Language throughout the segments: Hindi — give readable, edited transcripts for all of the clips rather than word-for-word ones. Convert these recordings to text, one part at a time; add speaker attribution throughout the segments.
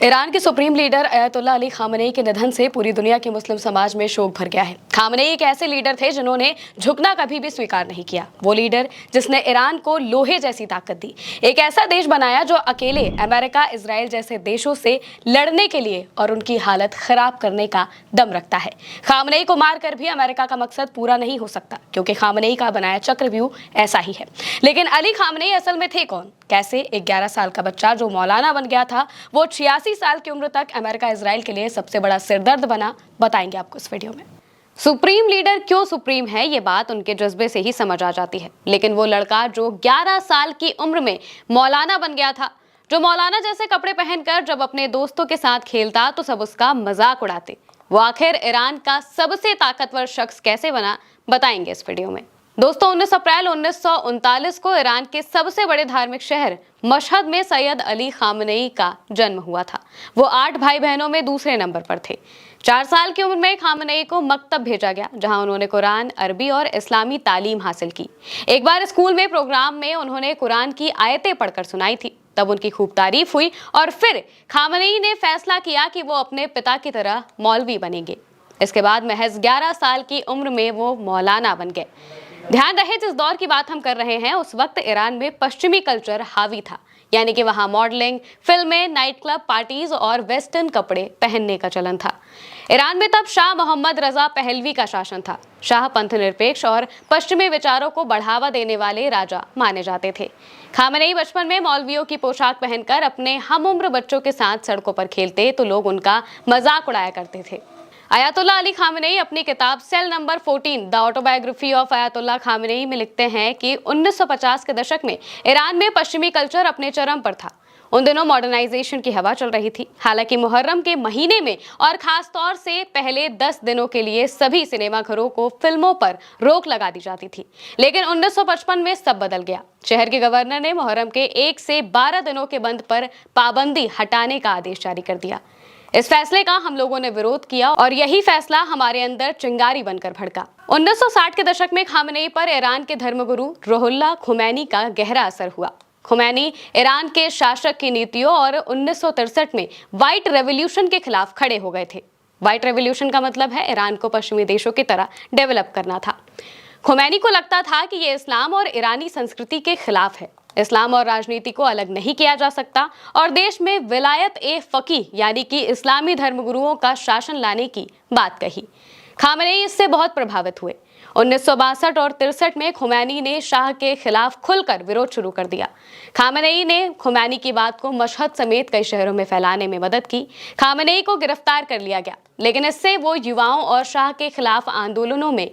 Speaker 1: ईरान के सुप्रीम लीडर अयतुल्ला अली खामनेई के निधन से पूरी दुनिया के मुस्लिम समाज में शोक भर गया है। खामनेई एक ऐसे लीडर थे जिन्होंने झुकना कभी भी स्वीकार नहीं किया। वो लीडर जिसने ईरान को लोहे जैसी ताकत दी, एक ऐसा देश बनाया जो अकेले अमेरिका, इजराइल जैसे देशों से लड़ने के लिए और उनकी हालत खराब करने का दम रखता है। खामनेई को मारकर भी अमेरिका का मकसद पूरा नहीं हो सकता, क्योंकि खामनेई का बनाया चक्रव्यूह ऐसा ही है। लेकिन अली खामनेई असल में थे कौन? कैसे एक 11 साल का बच्चा जो मौलाना बन गया था, वो 86 साल की उम्र तक अमेरिका इजराइल के लिए सबसे बड़ा सिरदर्द बना, बताएंगे आपको इस वीडियो में। सुप्रीम लीडर क्यों सुप्रीम है, ये बात उनके जज्बे से ही समझ आ जाती है। लेकिन वो लड़का जो 11 साल की उम्र में मौलाना बन गया था, जो मौलाना जैसे कपड़े पहनकर जब अपने दोस्तों के साथ खेलता तो सब उसका मजाक उड़ाते, वो आखिर ईरान का सबसे ताकतवर शख्स कैसे बना, बताएंगे इस वीडियो में। दोस्तों, 19 अप्रैल 1939 को ईरान के सबसे बड़े धार्मिक शहर मशहद में सैयद अली खामनेई का जन्म हुआ था। वो 8 भाई बहनों में दूसरे नंबर पर थे। 4 साल की उम्र में खामनेई को मकतब भेजा गया, जहां उन्होंने कुरान, अरबी और इस्लामी तालीम हासिल की। एक बार स्कूल में प्रोग्राम में उन्होंने कुरान की आयतें पढ़कर सुनाई थी। तब उनकी खूब तारीफ हुई और फिर खामनेई ने फैसला किया कि वो अपने पिता की तरह मौलवी बनेंगे। इसके बाद महज 11 साल की उम्र में वो मौलाना बन गए। ध्यान रहे, जिस दौर की बात हम कर रहे हैं उस वक्त ईरान में पश्चिमी कल्चर हावी था, यानी कि वहां मॉडलिंग, फिल्में, नाइट क्लब, पार्टीज और वेस्टर्न कपड़े पहनने का चलन था। ईरान में तब शाह मोहम्मद रजा पहलवी का शासन था। शाह पंथ निरपेक्ष और पश्चिमी विचारों को बढ़ावा देने वाले राजा माने जाते थे। खामनेई बचपन में मौलवियों की पोशाक पहनकर अपने हमउम्र बच्चों के साथ सड़कों पर खेलते तो लोग उनका मजाक उड़ाया करते थे। अयतुल्ला अली खामनेई अपनी किताब cell number 14 the autobiography of Ayatollah Khamenei में लिखते हैं कि 1950 के दशक में ईरान में पश्चिमी कल्चर अपने चरम पर था। उन दिनों मॉडर्नाइजेशन की हवा चल रही थी। हालांकि मुहर्रम के महीने में और खास तौर से पहले 10 दिनों के लिए सभी सिनेमा घरों को फिल्मों पर रोक लगा दी जाती थी। लेकिन 1955 में सब बदल गया। शहर के गवर्नर ने मुहर्रम के 1 से 12 दिनों के बंद पर पाबंदी हटाने का आदेश जारी कर दिया। इस फैसले का हम लोगों ने विरोध किया और यही फैसला हमारे अंदर चिंगारी बनकर भड़का। 1960 के दशक में खामनेई पर ईरान के धर्मगुरु रुहुल्लाह खुमैनी का गहरा असर हुआ। खुमैनी ईरान के शासक की नीतियों और 1963 में व्हाइट रेवोल्यूशन के खिलाफ खड़े हो गए थे। व्हाइट रेवोल्यूशन का मतलब है ईरान को पश्चिमी देशों की तरह डेवलप करना था। खुमैनी को लगता था कि ये इस्लाम और ईरानी संस्कृति के खिलाफ है। इस्लाम और राजनीति को अलग नहीं किया जा सकता और देश में विलायत ए फकीह यानी कि इस्लामी धर्मगुरुओं का शासन लाने की बात कही। खामनेई इससे बहुत प्रभावित हुए। 1962 और 63 में खुमैनी ने शाह के खिलाफ खुलकर विरोध शुरू कर दिया। खामनेई ने खुमैनी की बात को मशहद समेत कई शहरों में फैलाने में मदद की। खामनेई को गिरफ्तार कर लिया गया, लेकिन इससे वो युवाओं और शाह के खिलाफ आंदोलनों में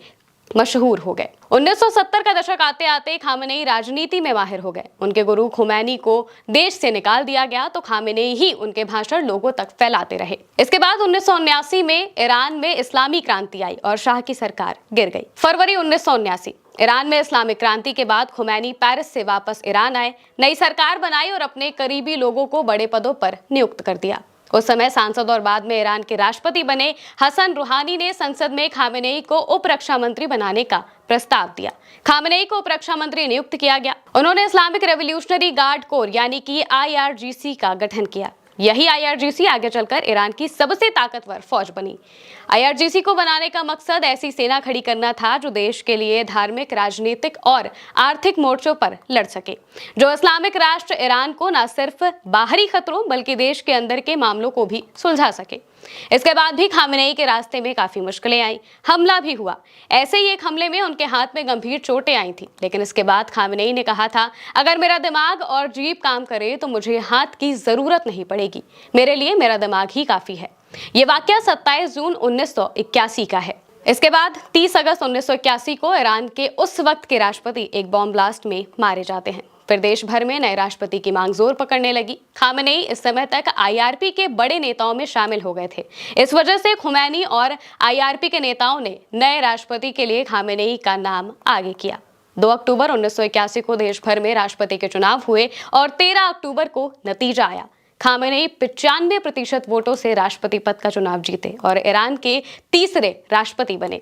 Speaker 1: मशहूर हो गए। 1970 का दशक आते आते खामनेई राजनीति में माहिर हो गए। उनके गुरु खुमैनी को देश से निकाल दिया गया तो खामनेई ही उनके भाषण लोगों तक फैलाते रहे। इसके बाद 1979 में ईरान में इस्लामी क्रांति आई और शाह की सरकार गिर गई। फरवरी 1979 ईरान में इस्लामिक क्रांति के बाद खुमैनी पेरिस से वापस ईरान आए, नई सरकार बनाई और अपने करीबी लोगों को बड़े पदों पर नियुक्त कर दिया। उस समय सांसद और बाद में ईरान के राष्ट्रपति बने हसन रूहानी ने संसद में खामनेई को उप रक्षा मंत्री बनाने का प्रस्ताव दिया। खामनेई को उप रक्षा मंत्री नियुक्त किया गया। उन्होंने इस्लामिक रेवोल्यूशनरी गार्ड कोर यानी कि IRGC का गठन किया। यही IRGC आगे चलकर ईरान की सबसे ताकतवर फौज बनी। IRGC को बनाने का मकसद ऐसी सेना खड़ी करना था जो देश के लिए धार्मिक, राजनीतिक और आर्थिक मोर्चों पर लड़ सके, जो इस्लामिक राष्ट्र ईरान को न सिर्फ बाहरी खतरों बल्कि देश के अंदर के मामलों को भी सुलझा सके। इसके बाद भी खामनेई के रास्ते में काफी मुश्किलें आई। हमला भी हुआ। ऐसे ही एक हमले में उनके हाथ में गंभीर चोटें आई थी, लेकिन इसके बाद खामनेई ने कहा था, अगर मेरा दिमाग और जीभ काम करे तो मुझे हाथ की जरूरत नहीं पड़ेगी, मेरे लिए मेरा दिमाग ही काफी है। ये वाकया 27 जून 1981 का है। इसके बाद 30 अगस्त 1981 को ईरान के उस वक्त के राष्ट्रपति एक बॉम्ब ब्लास्ट में मारे जाते हैं। फिर देश भर में नए राष्ट्रपति की मांग जोर पकड़ने लगी। खामनेई इस समय तक IRP के बड़े नेताओं में शामिल हो गए थे। इस वजह से खुमैनी और IRP के नेताओं ने नए राष्ट्रपति के लिए खामनेई का नाम आगे किया। 2 अक्टूबर 1981 को देश भर में राष्ट्रपति के चुनाव हुए और 13 अक्टूबर को नतीजा आया। खामनेई 95% वोटों से राष्ट्रपति पद का चुनाव जीते और ईरान के तीसरे राष्ट्रपति बने।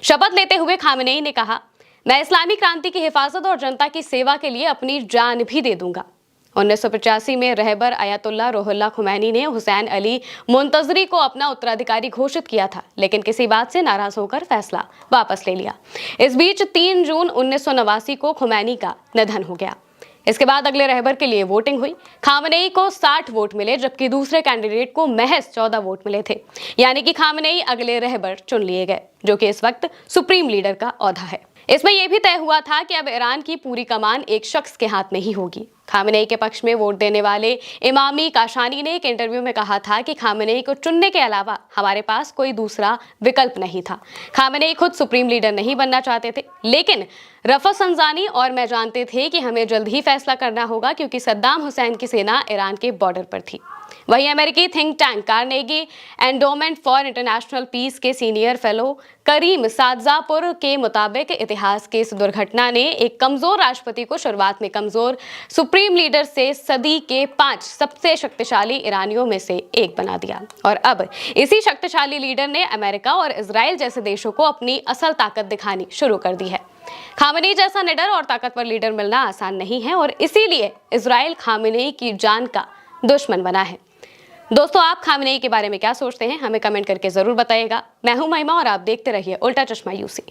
Speaker 1: शपथ लेते हुए खामनेई ने कहा, मैं इस्लामी क्रांति की हिफाजत और जनता की सेवा के लिए अपनी जान भी दे दूंगा। 1985 में रहबर अयातुल्ला रुहुल्लाह खुमैनी ने हुसैन अली मुंतजरी को अपना उत्तराधिकारी घोषित किया था, लेकिन किसी बात से नाराज होकर फैसला वापस ले लिया। इस बीच 3 जून 1989 को खुमैनी का निधन हो गया। इसके बाद अगले रहबर के लिए वोटिंग हुई। खामनेई को 60 वोट मिले, जबकि दूसरे कैंडिडेट को महज 14 वोट मिले थे। यानी कि खामनेई अगले रहबर चुन लिए गए, जो कि इस वक्त सुप्रीम लीडर का ओहदा है। इसमें यह भी तय हुआ था कि अब ईरान की पूरी कमान एक शख्स के हाथ में ही होगी। खामनेई के पक्ष में वोट देने वाले इमामी काशानी ने एक इंटरव्यू में कहा था कि खामनेई को चुनने के अलावा हमारे पास कोई दूसरा विकल्प नहीं था। खामनेई खुद सुप्रीम लीडर नहीं बनना चाहते थे, लेकिन रफत संजानी और मैं जानते थे कि हमें जल्द ही फैसला करना होगा, क्योंकि सद्दाम हुसैन की सेना ईरान के बॉर्डर पर थी। वहीं अमेरिकी think tank Carnegie Endowment for International Peace के सीनियर फेलो करीम सादजापुर के मुताबिक इतिहास की इस दुर्घटना ने एक कमजोर राष्ट्रपति को शुरुआत में कमजोर सुप्रीम लीडर से सदी के 5 सबसे शक्तिशाली ईरानियों में से एक बना दिया। और अब इसी शक्तिशाली लीडर ने अमेरिका और इजराइल जैसे देशों को अपनी असल ताकत दिखानी शुरू कर दी है। खामनेई जैसा निडर और ताकतवर लीडर मिलना आसान नहीं है, और इसीलिए इजराइल खामनेई की जान का दुश्मन बना है। दोस्तों, आप खामनेई के बारे में क्या सोचते हैं? हमें कमेंट करके जरूर बताइएगा। मैं हूं महिमा और आप देखते रहिए उल्टा चश्मा यूसी।